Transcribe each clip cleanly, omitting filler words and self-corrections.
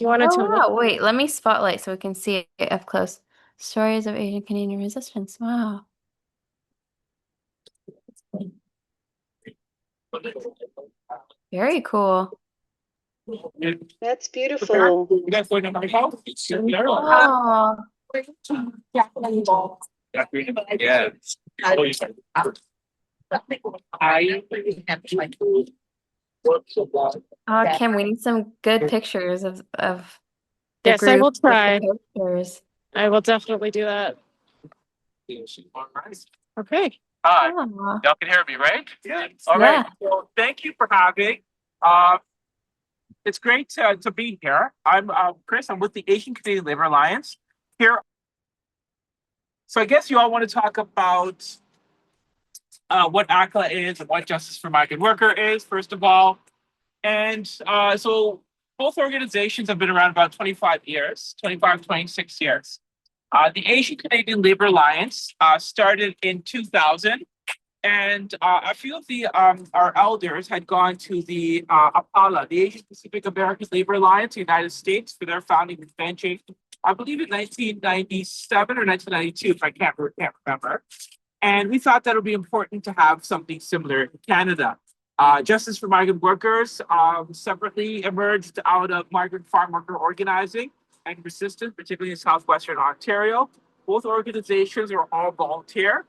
Do you want to Oh tell me? wow, wait, let me spotlight so we can see it up close. Stories of Asian Canadian resistance. Wow. Very cool. That's beautiful. Oh, Yeah. oh, Kim, we need some good pictures of the Yes, I group will with the try. posters. I will definitely do that. Okay. Hi, Oh, y'all can hear me, right? Yeah. All right. yeah. So thank you for having. Uh, it's great to be here. I'm Chris. I'm with the Asian Canadian Labor Alliance here. So I guess you all want to talk about what ACLA is and what Justice for Migrant Worker is, first of all. And so both organizations have been around about 25 years, 25, 26 years. The Asian Canadian Labor Alliance started in 2000, and a few of the our elders had gone to the APALA, the Asian Pacific American Labor Alliance, United States, for their founding convention. I believe in 1997 or 1992, if I can't remember. And we thought that it would be important to have something similar in Canada. Justice for Migrant Workers separately emerged out of migrant farm worker organizing and resistance, particularly in southwestern Ontario. Both organizations are all volunteer.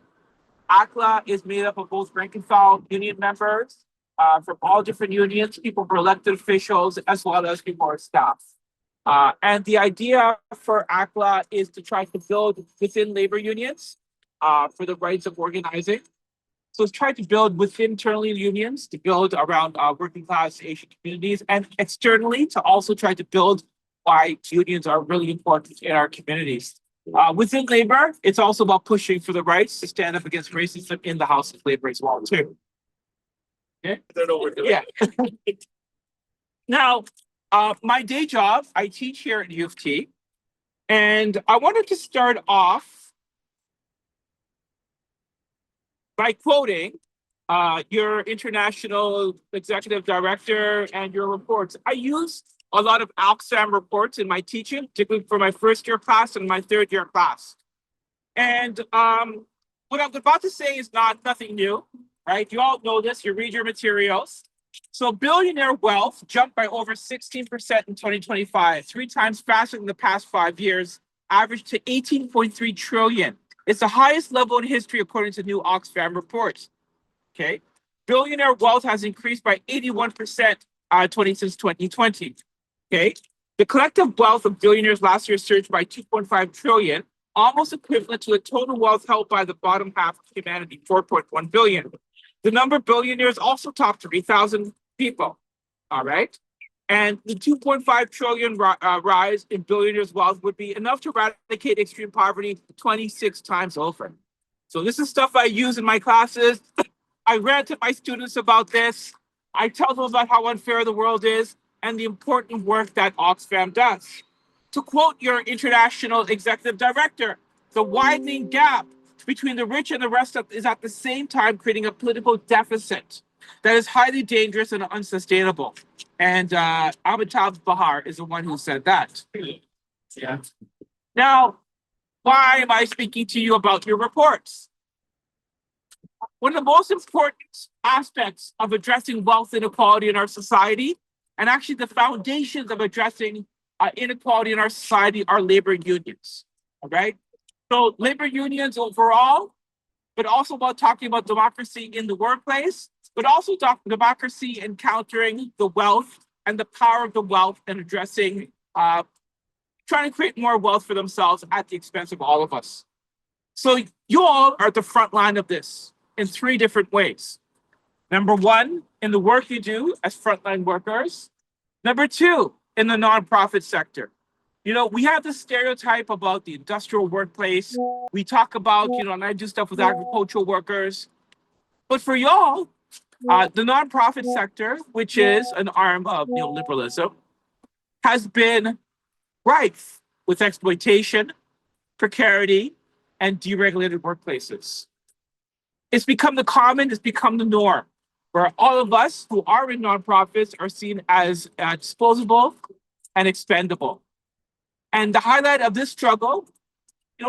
ACLA is made up of both rank and file union members from all different unions, people who are elected officials, as well as people who are staff. And the idea for ACLA is to try to build within labor unions for the rights of organizing. So it's trying to build within internally unions, to build around working class Asian communities, and externally to also try to build why unions are really important in our communities. Within labor, it's also about pushing for the rights to stand up against racism in the House of Labor as well, too. Okay? I don't know what we're doing. Yeah. Now, my day job, I teach here at U of T, and I wanted to start off by quoting your international executive director and your reports. I use a lot of Oxfam reports in my teaching, particularly for my first year class and my third year class. And what I'm about to say is nothing new, right? You all know this, you read your materials. So billionaire wealth jumped by over 16% in 2025, 3 times faster than the past 5 years, averaged to 18.3 trillion. It's the highest level in history according to new Oxfam reports. Okay. Billionaire wealth has increased by 81% since 2020. Okay. The collective wealth of billionaires last year surged by 2.5 trillion, almost equivalent to the total wealth held by the bottom half of humanity, 4.1 billion. The number of billionaires also topped 3,000 people. All right. And the 2.5 trillion rise in billionaires' wealth would be enough to eradicate extreme poverty 26 times over. So this is stuff I use in my classes. I rant to my students about this. I tell them about how unfair the world is and the important work that Oxfam does. To quote your international executive director, the widening gap between the rich and the rest of is at the same time creating a political deficit that is highly dangerous and unsustainable. And Amitabh Bahar is the one who said that. Yeah. Now, why am I speaking to you about your reports? One of the most important aspects of addressing wealth inequality in our society, and actually the foundations of addressing inequality in our society, are labor unions. All right. So labor unions overall, but also about talking about democracy in the workplace, but also democracy in countering the wealth and the power of the wealth and addressing, trying to create more wealth for themselves at the expense of all of us. So you all are at the front line of this in 3 different ways. Number 1, in the work you do as frontline workers. Number 2, in the nonprofit sector. You know, we have this stereotype about the industrial workplace. We talk about, and I do stuff with agricultural workers. But for y'all, the nonprofit sector, which is an arm of neoliberalism, has been rife with exploitation, precarity, and deregulated workplaces. It's become it's become the norm, where all of us who are in nonprofits are seen as disposable, and expendable. And the highlight of this struggle,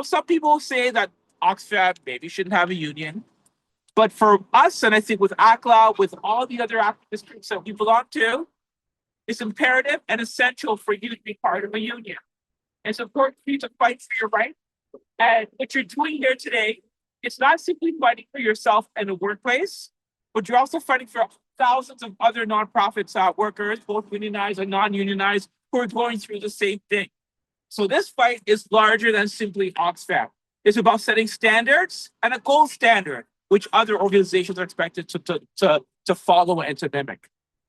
some people say that Oxfam maybe shouldn't have a union. But for us, and I think with ACLA, with all the other activist groups that we belong to, it's imperative and essential for you to be part of a union. It's important for you to fight for your rights. And what you're doing here today, it's not simply fighting for yourself in the workplace, but you're also fighting for thousands of other nonprofits, workers, both unionized and non-unionized, who are going through the same thing. So this fight is larger than simply Oxfam. It's about setting standards and a gold standard, which other organizations are expected to follow and to mimic.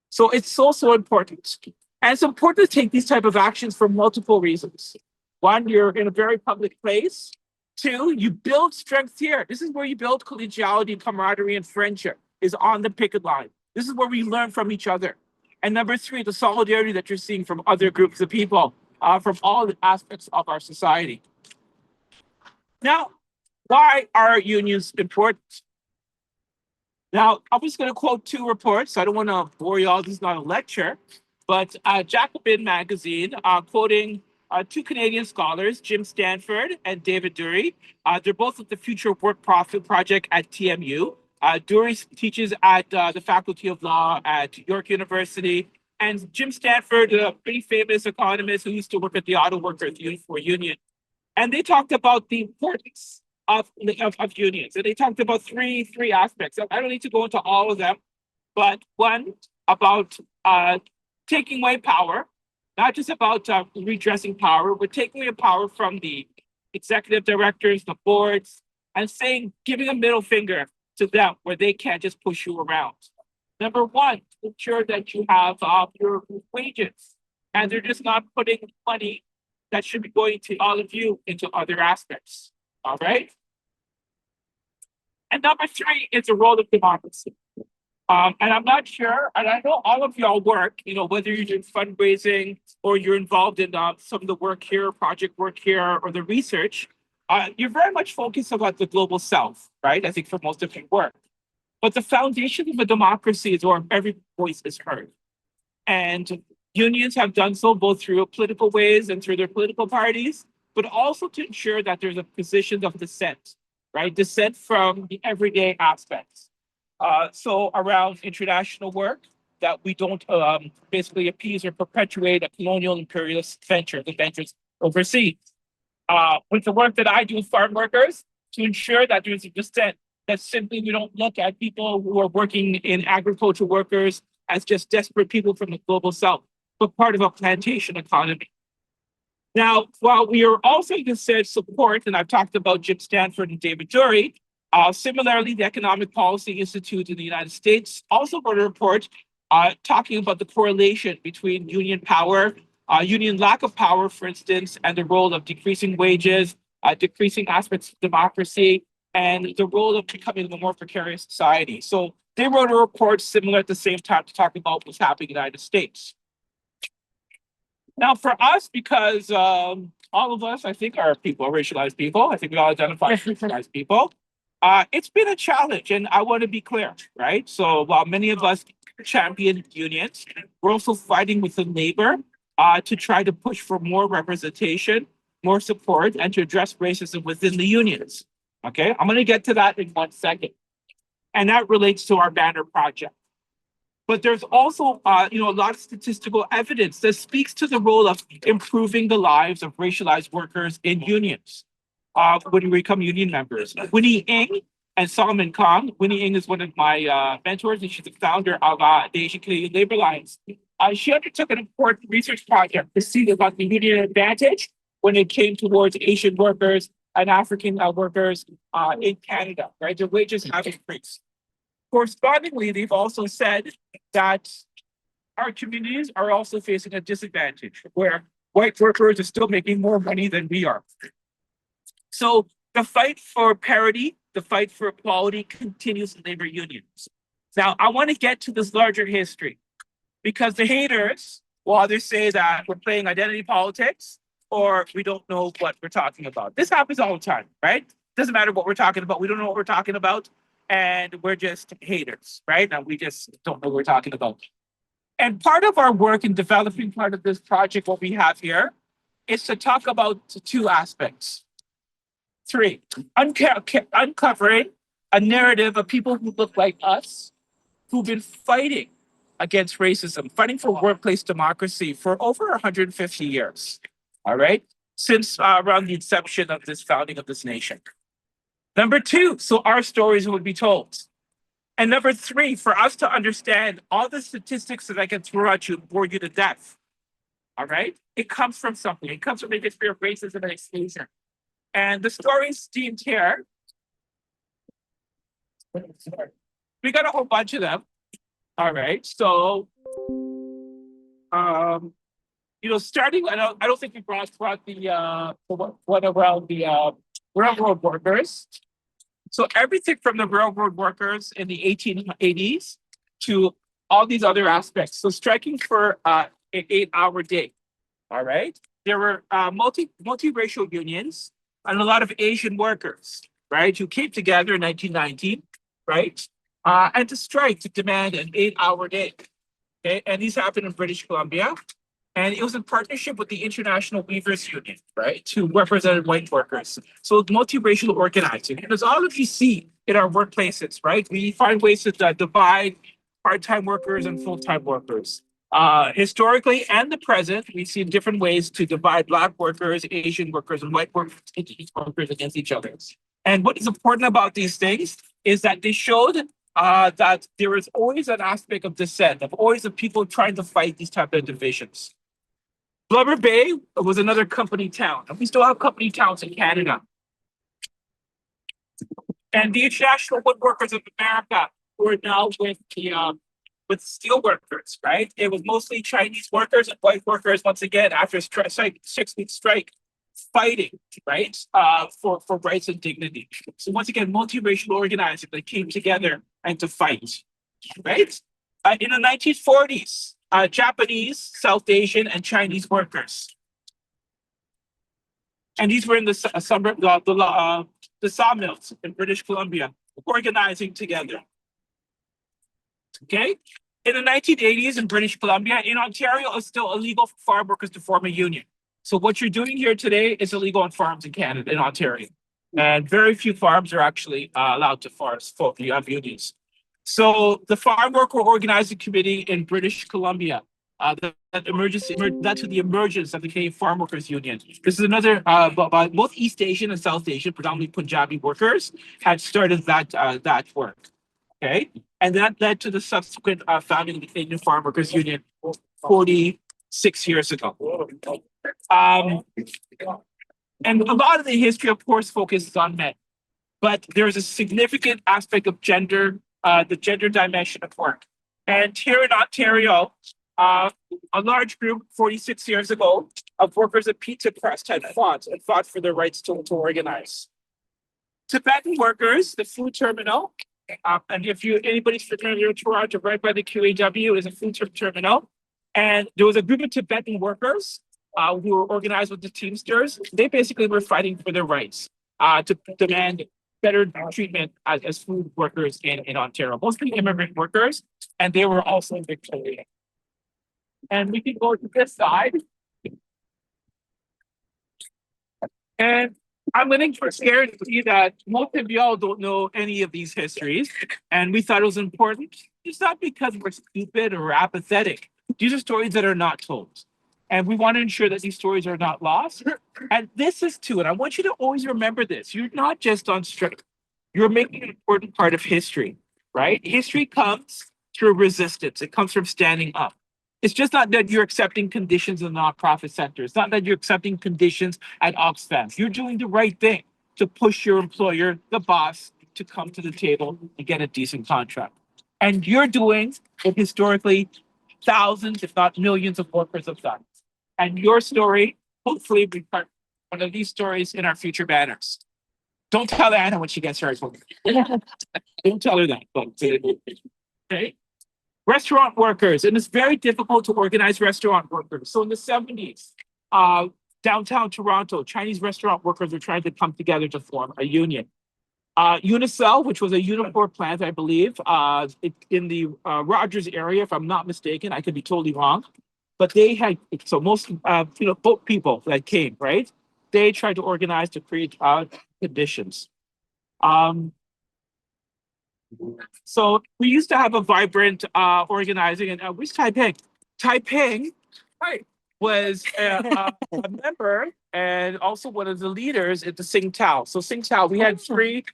So it's so important. And it's important to take these type of actions for multiple reasons. One, you're in a very public place. Two, you build strength here. This is where you build collegiality, camaraderie, and friendship, is on the picket line. This is where we learn from each other. And number three, the solidarity that you're seeing from other groups of people, from all the aspects of our society. Now, why are unions important? Now, I'm just going to quote two reports. I don't want to bore you all. This is not a lecture. But Jacobin magazine, quoting two Canadian scholars, Jim Stanford and David Dury. They're both at the Future Work Profit Project at TMU. Dury teaches at the Faculty of Law at York University. And Jim Stanford, a pretty famous economist who used to work at the Auto Workers Union. And they talked about the importance of unions. And they talked about three aspects. I don't need to go into all of them, but one, about taking away power, not just about redressing power, but taking away power from the executive directors, the boards, and giving a middle finger to them where they can't just push you around. Number one, ensure that you have your wages, and they're just not putting money that should be going to all of you into other aspects. All right. And number three is the role of democracy. And I'm not sure, and I know all of y'all work, whether you're doing fundraising or you're involved in some of the work here, project work here, or the research, you're very much focused about the global south, right? I think for most of your work. But the foundation of a democracy is where every voice is heard. And unions have done so both through political ways and through their political parties, but also to ensure that there's a position of dissent, right? Dissent from the everyday aspects. So around international work, that we don't basically appease or perpetuate a colonial imperialist venture, the ventures overseas. With the work that I do with farm workers, to ensure that there's a dissent, that simply we don't look at people who are working in agricultural workers as just desperate people from the global south, but part of a plantation economy. Now, while we are also considered support, and I've talked about Jim Stanford and David Dury, similarly, the Economic Policy Institute in the United States also wrote a report talking about the correlation between union power, union lack of power, for instance, and the role of decreasing wages, decreasing aspects of democracy, and the role of becoming a more precarious society. So they wrote a report similar at the same time to talk about what's happening in the United States. Now, for us, because all of us, I think, are people, racialized people. I think we all identify as racialized people. It's been a challenge, and I want to be clear, right? So while many of us champion unions, we're also fighting with the labor to try to push for more representation, more support, and to address racism within the unions. Okay, I'm going to get to that in 1 second. And that relates to our banner project. But there's also, a lot of statistical evidence that speaks to the role of improving the lives of racialized workers in unions when we become union members. Winnie Ng and Solomon Kong. Winnie Ng is one of my mentors, and she's the founder of the Asian Canadian Labor Alliance. She undertook an important research project to see about the union advantage when it came towards Asian workers and African workers in Canada, right? Their wages have increased. Correspondingly, they've also said that our communities are also facing a disadvantage where white workers are still making more money than we are. So the fight for parity, the fight for equality continues in labor unions. Now, I want to get to this larger history because the haters will either say that we're playing identity politics or we don't know what we're talking about. This happens all the time, right? Doesn't matter what we're talking about. We don't know what we're talking about. And we're just haters, right? Now we just don't know what we're talking about. And part of our work in developing part of this project, what we have here, is to talk about two aspects. Three, uncovering a narrative of people who look like us, who've been fighting against racism, fighting for workplace democracy for over 150 years, all right? Since around the inception of this founding of this nation. Number two, so our stories would be told. And number three, for us to understand all the statistics that I can throw at you and bore you to death, all right? It comes from something. It comes from the history of racism and exclusion. And the stories deemed here, we got a whole bunch of them. All right, so, you know, starting, I don't think we brought the one around the railroad workers. So everything from the railroad workers in the 1880s to all these other aspects. So striking for an 8-hour day. All right, there were multiracial unions and a lot of Asian workers, right, who came together in 1919, right, and to strike to demand an 8-hour day. Okay, and these happened in British Columbia, and it was in partnership with the International Weavers Union, right, to represent white workers. So multiracial organizing, and as all of you see in our workplaces, right, we find ways to divide part-time workers and full-time workers. Historically and the present, we see different ways to divide Black workers, Asian workers, and white workers against each other. And what is important about these things is that they showed that there is always an aspect of dissent, of always of people trying to fight these type of divisions. Blubber Bay was another company town, and we still have company towns in Canada. And the International Woodworkers of America were now with steel workers, right? It was mostly Chinese workers and white workers, once again, after a 6-week strike, fighting, right, for rights and dignity. So once again, multiracial organizing that came together and to fight, right? In the 1940s, Japanese, South Asian, and Chinese workers. And these were in the sawmills in British Columbia, organizing together. Okay? In the 1980s in British Columbia, in Ontario, it was still illegal for farm workers to form a union. So what you're doing here today is illegal on farms in Canada, in Ontario. And very few farms are actually allowed to have unions. So the Farm Worker Organizing Committee in British Columbia, that led to the emergence of the Canadian Farm Workers Union. This is another, both East Asian and South Asian, predominantly Punjabi workers, had started that work. Okay, and that led to the subsequent founding of the Canadian Farm Workers Union 46 years ago. And a lot of the history, of course, focuses on men, but there is a significant aspect of gender, the gender dimension of work. And here in Ontario, a large group 46 years ago of workers at Pizza Crust had fought for their rights to organize. Tibetan workers, the food terminal, and if anybody's familiar with Toronto, right by the QAW is a food terminal. And there was a group of Tibetan workers who were organized with the Teamsters. They basically were fighting for their rights to demand better treatment as food workers in Ontario, mostly immigrant workers, and they were also Victorian. And we can go to this side. And I'm getting scared to see that most of y'all don't know any of these histories, and we thought it was important. It's not because we're stupid or apathetic. These are stories that are not told. And we want to ensure that these stories are not lost. And this is too, and I want you to always remember this. You're not just on strike. You're making an important part of history, right? History comes through resistance. It comes from standing up. It's just not that you're accepting conditions in the nonprofit sector. It's not that you're accepting conditions at Oxfam. You're doing the right thing to push your employer, the boss, to come to the table and get a decent contract. And you're doing what historically thousands, if not millions of workers have done. And your story, hopefully, will be part one of these stories in our future banners. Don't tell Anna when she gets hers. Don't tell her that. But, okay. Restaurant workers, and it's very difficult to organize restaurant workers. So in the 70s, downtown Toronto, Chinese restaurant workers were trying to come together to form a union. Unicel, which was a uniform plant, I believe, in the Rogers area, if I'm not mistaken. I could be totally wrong. But they had, so most, boat people that came, right? They tried to organize to create conditions. So we used to have a vibrant organizing, and where's Taiping? Taiping, right, was a member and also one of the leaders at the Tsingtao. So Tsingtao, we had three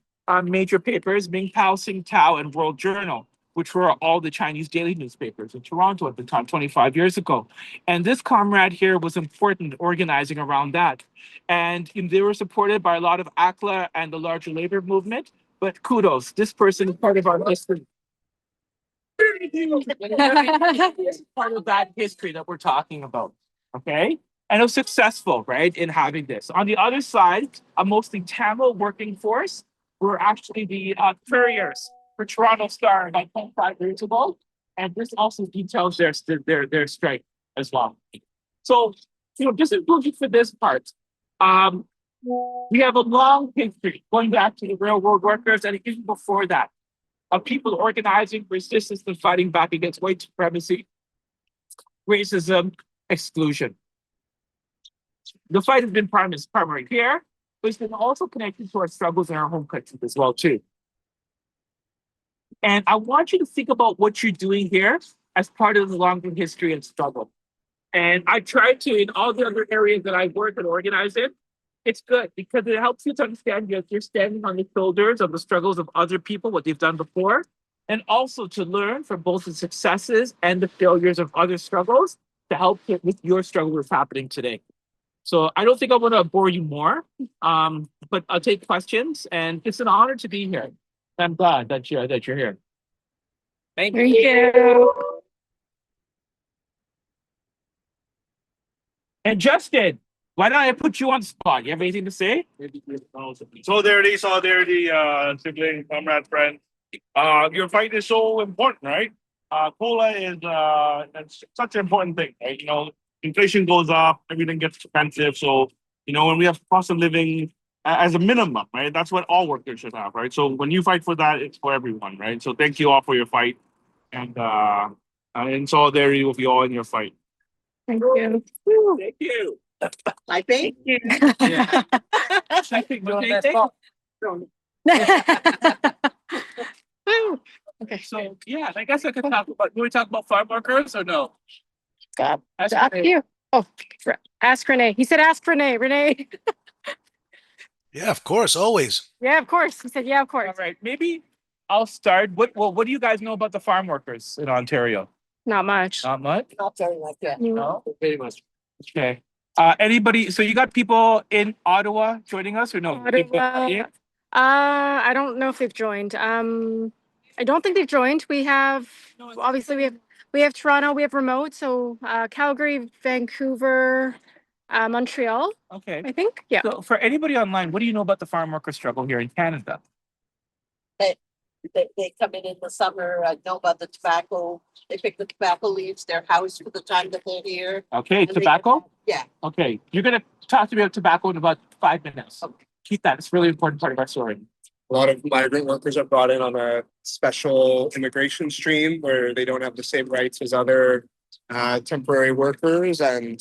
major papers: Mingtao, Tsingtao, and World Journal, which were all the Chinese daily newspapers in Toronto at the time, 25 years ago. And this comrade here was important organizing around that. And they were supported by a lot of ACLA and the larger labor movement. But kudos, this person is part of our history. Part of that history that we're talking about, okay? And it was successful, right, in having this. On the other side, a mostly Tamil working force were actually the couriers for Toronto Star about 25 years ago. And this also details their strike as well. So, just including for this part, we have a long history going back to the railroad workers and even before that, of people organizing resistance and fighting back against white supremacy, racism, exclusion. The fight has been primary here, but it's been also connected to our struggles in our home country as well, too. And I want you to think about what you're doing here as part of the longer history and struggle. And I try to, in all the other areas that I work and organize in, it's good because it helps you to understand you're standing on the shoulders of the struggles of other people, what they've done before, and also to learn from both the successes and the failures of other struggles to help with your struggle that's happening today. So I don't think I want to bore you more, but I'll take questions, and it's an honor to be here. I'm glad that you're here. Thank you. And Justin, why don't I put you on the spot? You have anything to say? Solidarity, sibling, comrade, friend. Your fight is so important, right? COLA is it's such an important thing, right? Inflation goes up, everything gets expensive. So, when we have cost of living as a minimum, right? That's what all workers should have, right? So when you fight for that, it's for everyone, right? So thank you all for your fight, and in solidarity with you all in your fight. Thank you. Thank you. I think. Yeah. Okay. So yeah, I guess I could talk about. Do we talk about farm workers or no? God, Ask ask Renee. you. Oh, ask Renee. He said, ask Renee. Renee. Yeah, of course, always. Yeah, of course. He said, yeah, of All course. right, maybe I'll start. What do you guys know about the farm workers in Ontario? Not much. Not much. Not very like that. No, very much. Okay. Anybody? So you got people in Ottawa joining us or no? Ottawa. Yeah. I don't know if they've joined. I don't think they've joined. We have obviously we have Toronto, we have remote, so Calgary, Vancouver, Montreal, Okay. I think. Yeah. So for anybody online, what do you know about the farm worker struggle here in Canada? They come in the summer, know about the tobacco. They pick the tobacco leaves, their house for the time that they're here. Okay, And they tobacco. Yeah. Okay, you're gonna talk to me about tobacco in about 5 minutes. Okay. Keep that. It's a really important part of our story. A lot of migrant workers are brought in on a special immigration stream where they don't have the same rights as other temporary workers. And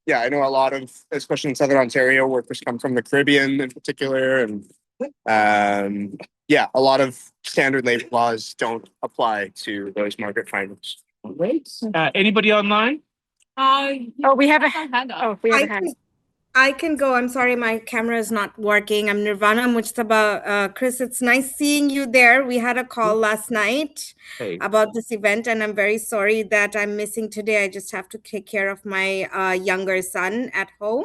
yeah, I know a lot of, especially in Southern Ontario, workers come from the Caribbean in particular. And yeah, a lot of standard labor laws don't apply to those migrant finders. Great. Anybody online? Oh, we have a hand up. Oh, we have a hand. I can go. I'm sorry, my camera is not working. I'm Nirvana Mujtaba. Chris, it's nice seeing you there. We had a call last night about this event, and I'm very sorry that I'm missing today. I just have to take care of my younger son at home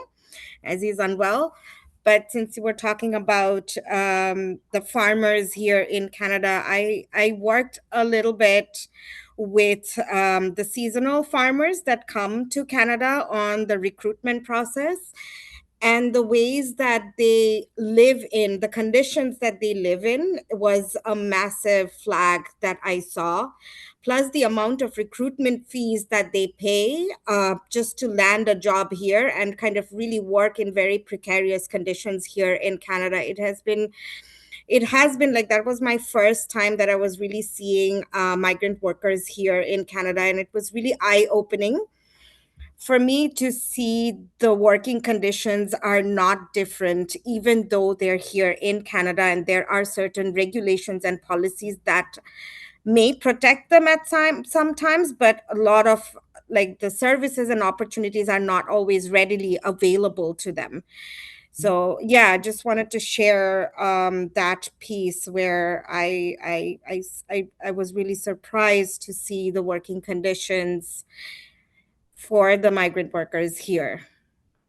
as he's unwell. But since we're talking about the farmers here in Canada, I worked a little bit with the seasonal farmers that come to Canada on the recruitment process, and the ways that they live in, the conditions that they live in was a massive flag that I saw. Plus the amount of recruitment fees that they pay just to land a job here and kind of really work in very precarious conditions here in Canada. it has been like, that was my first time that I was really seeing migrant workers here in Canada, and it was really eye-opening for me to see the working conditions are not different, even though they're here in Canada, and there are certain regulations and policies that may protect them at sometimes, but a lot of like the services and opportunities are not always readily available to them. So yeah, I just wanted to share that piece where I was really surprised to see the working conditions for the migrant workers here.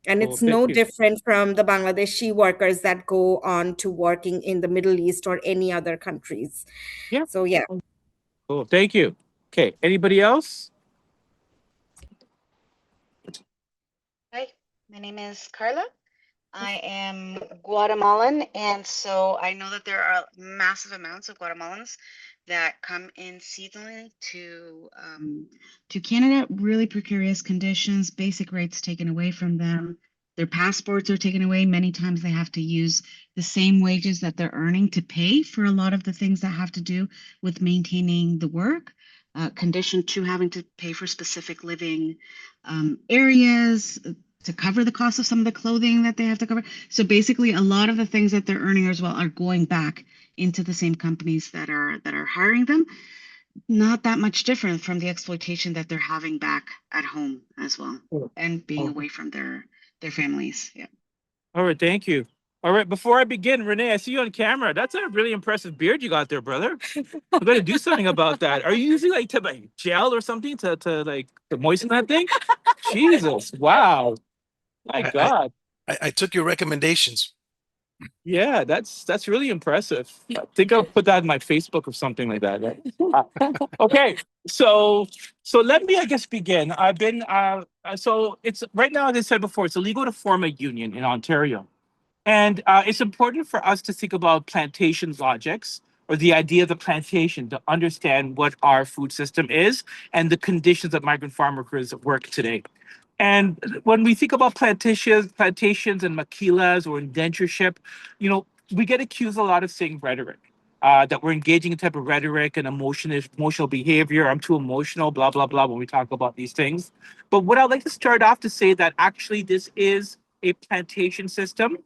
And Oh, it's thank no you. different from the Bangladeshi workers that go on to working in the Middle East or any other countries. Yeah. So yeah. Cool. Thank you. Okay. Anybody else? Hi, my name is Carla. I am Guatemalan, and so I know that there are massive amounts of Guatemalans that come in seasonally to Canada. Really precarious conditions, basic rights taken away from them. Their passports are taken away. Many times they have to use the same wages that they're earning to pay for a lot of the things that have to do with maintaining the work. Conditioned to having to pay for specific living areas, to cover the cost of some of the clothing that they have to cover. So basically, a lot of the things that they're earning as well are going back into the same companies that are hiring them. Not that much different from the exploitation that they're having back at home as well, and being away from their families. Yeah. All right. Thank you. All right. Before I begin, Renee, I see you on camera. That's a really impressive beard you got there, brother. I'm going to do something about that. Are you using like gel or something to moisten that thing? Jesus. Wow. My God. I took your recommendations. Yeah, that's really impressive. I think I'll put that in my Facebook or something like that. Right? Okay, so let me, I guess, begin. I've been so it's right now, as I said before, it's illegal to form a union in Ontario, and it's important for us to think about plantation logics, or the idea of the plantation, to understand what our food system is and the conditions that migrant farm workers work today. And when we think about plantations and maquilas or indentureship, we get accused a lot of saying rhetoric, that we're engaging in type of rhetoric and emotional behavior. I'm too emotional, blah, blah, blah, when we talk about these things. But what I'd like to start off to say that actually this is a plantation system.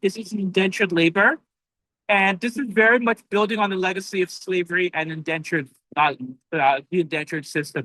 This is indentured labor. And this is very much building on the legacy of slavery and the indentured system.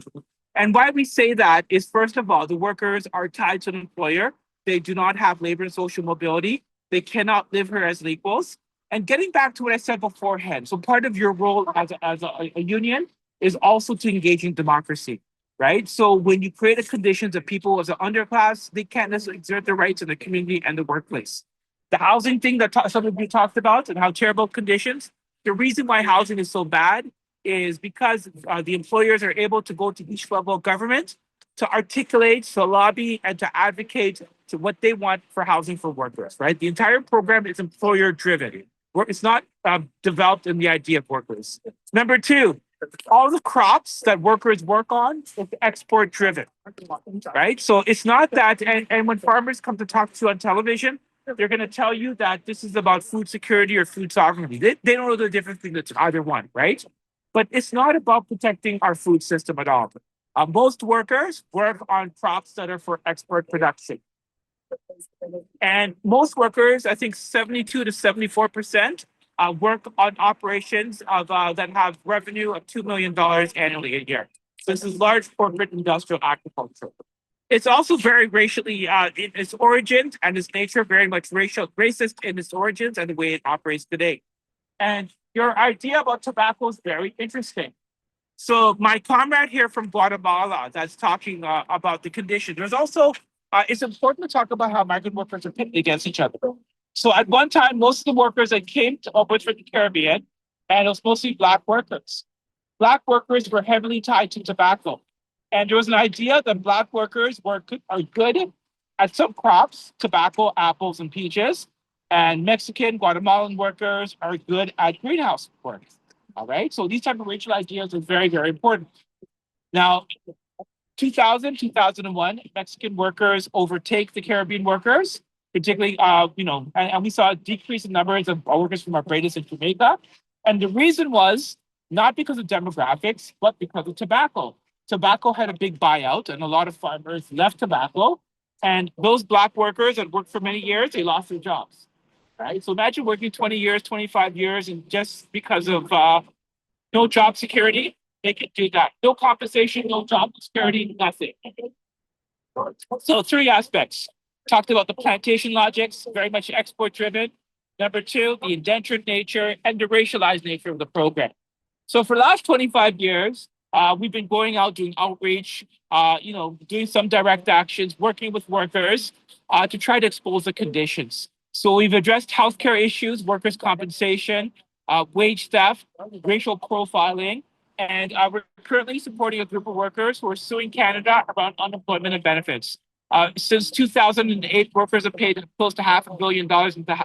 And why we say that is, first of all, the workers are tied to an employer. They do not have labor and social mobility. They cannot live here as equals. And getting back to what I said beforehand, so part of your role as a union is also to engage in democracy, right? So when you create a conditions that people as an underclass, they can't necessarily exert their rights in the community and the workplace. The housing thing that some of you talked about and how terrible conditions, the reason why housing is so bad is because the employers are able to go to each level of government to articulate, to lobby, and to advocate to what they want for housing for workers, right? The entire program is employer driven. It's not developed in the idea of workers. Number two, all the crops that workers work on is export driven, right? So it's not that, and when farmers come to talk to you on television, they're going to tell you that this is about food security or food sovereignty. They don't know the difference between either one, right? But it's not about protecting our food system at all. Most workers work on crops that are for export production. And most workers, I think 72 to 74%, work on operations of that have revenue of $2 million annually a year. So this is large corporate industrial agriculture. It's also very racially in its origins and its nature, very much racist in its origins and the way it operates today. And your idea about tobacco is very interesting. So my comrade here from Guatemala that's talking about the condition. There's also, it's important to talk about how migrant workers are pitted against each other. So at one time, most of the workers that came to from the Caribbean, and it was mostly Black workers. Black workers were heavily tied to tobacco. And there was an idea that Black workers are good at some crops, tobacco, apples, and peaches. And Mexican, Guatemalan workers are good at greenhouse work. All right. So these type of racial ideas are very, very important. Now, 2001, Mexican workers overtake the Caribbean workers. particularly, and we saw a decrease in numbers of workers from Barbados and Jamaica. And the reason was not because of demographics, but because of tobacco. Tobacco had a big buyout and a lot of farmers left tobacco. And those Black workers that worked for many years, they lost their jobs, right? So imagine working 20 years, 25 years, and just because of no job security, they could do that. No compensation, no job security, nothing. So 3 aspects. Talked about the plantation logics, very much export driven. Number 2, the indentured nature and the racialized nature of the program. So for the last 25 years, we've been going out doing outreach, doing some direct actions, working with workers to try to expose the conditions. So we've addressed healthcare issues, workers' compensation, wage theft, racial profiling, and we're currently supporting a group of workers who are suing Canada around unemployment and benefits. Since 2008, workers have paid close to $500 million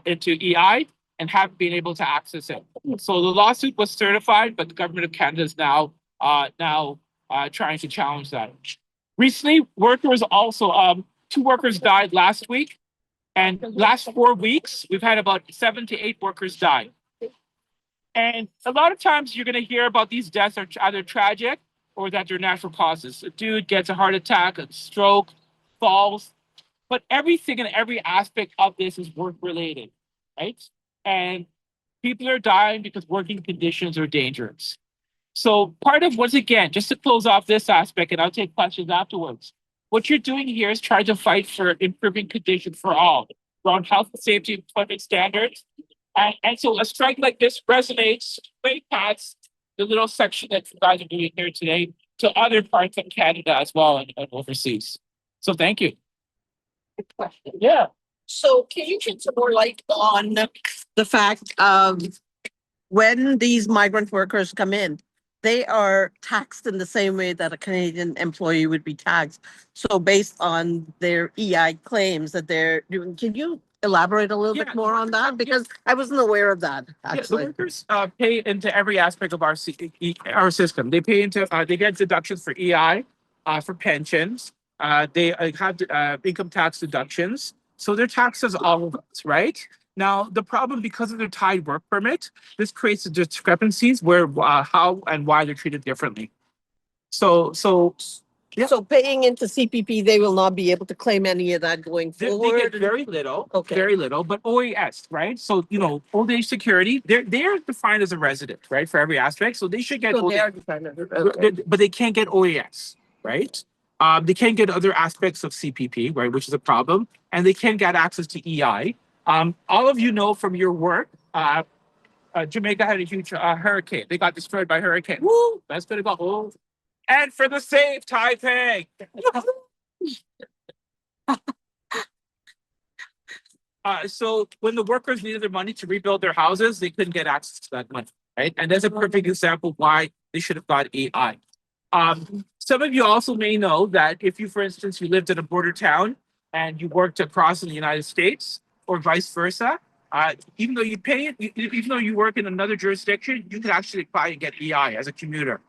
into EI and haven't been able to access it. So the lawsuit was certified, but the government of Canada is now trying to challenge that. Recently, workers also 2 workers died last week, and last 4 weeks we've had about 7 to 8 workers die. And a lot of times you're going to hear about these deaths are either tragic or that they're natural causes. A dude gets a heart attack, a stroke, falls, but everything and every aspect of this is work related, right? And people are dying because working conditions are dangerous. So part of, once again, just to close off this aspect, and I'll take questions afterwards, what you're doing here is trying to fight for improving conditions for all around health and safety employment standards. And so a strike like this resonates way past the little section that you guys are doing here today to other parts of Canada as well and overseas. So thank you. Good question. Yeah. So can you shed some more light on the fact of when these migrant workers come in, they are taxed in the same way that a Canadian employee would be taxed. So based on their EI claims that they're doing, can you elaborate a little bit more on that? Because I wasn't aware of that, actually. The workers pay into every aspect of our system. They pay into, they get deductions for EI, for pensions. They have income tax deductions. So they're taxed as all of us, right? Now, the problem, because of their tied work permit, this creates discrepancies where how and why they're treated differently. So yeah. So paying into CPP, they will not be able to claim any of that going They forward? get very little, Okay. very little, but OAS, right? So, old age security, they're defined as a resident, right? For every aspect. So they should get So they OAS, are dependent. Okay. but they can't get OAS, right? They can't get other aspects of CPP, right? Which is a problem. And they can't get access to EI. All of you know from your work, Jamaica had a huge hurricane. They got destroyed by hurricane. Woo! That's gonna go home. And for the save, Taipei. So when the workers needed their money to rebuild their houses, they couldn't get access to that money, right? And that's a perfect example why they should have got EI. Some of you also may know that if you, for instance, you lived in a border town and you worked across in the United States or vice versa, even though you pay it, even though you work in another jurisdiction, you can actually apply and get EI as a commuter,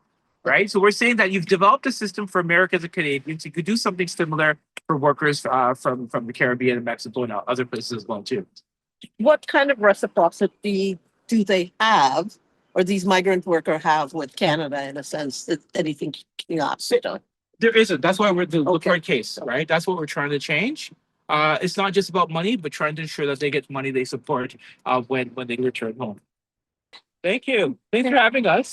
right? So we're saying that you've developed a system for Americans and Canadians. You could do something similar for workers from the Caribbean and Mexico and other places as well too. What kind of reciprocity do they have, or these migrant workers have with Canada in a sense that anything cannot sit on? There isn't. That's why we're the court case, right? That's what we're trying to change. It's not just about money, but trying to ensure that they get money they support when they return home. Thank you. Thanks for having us.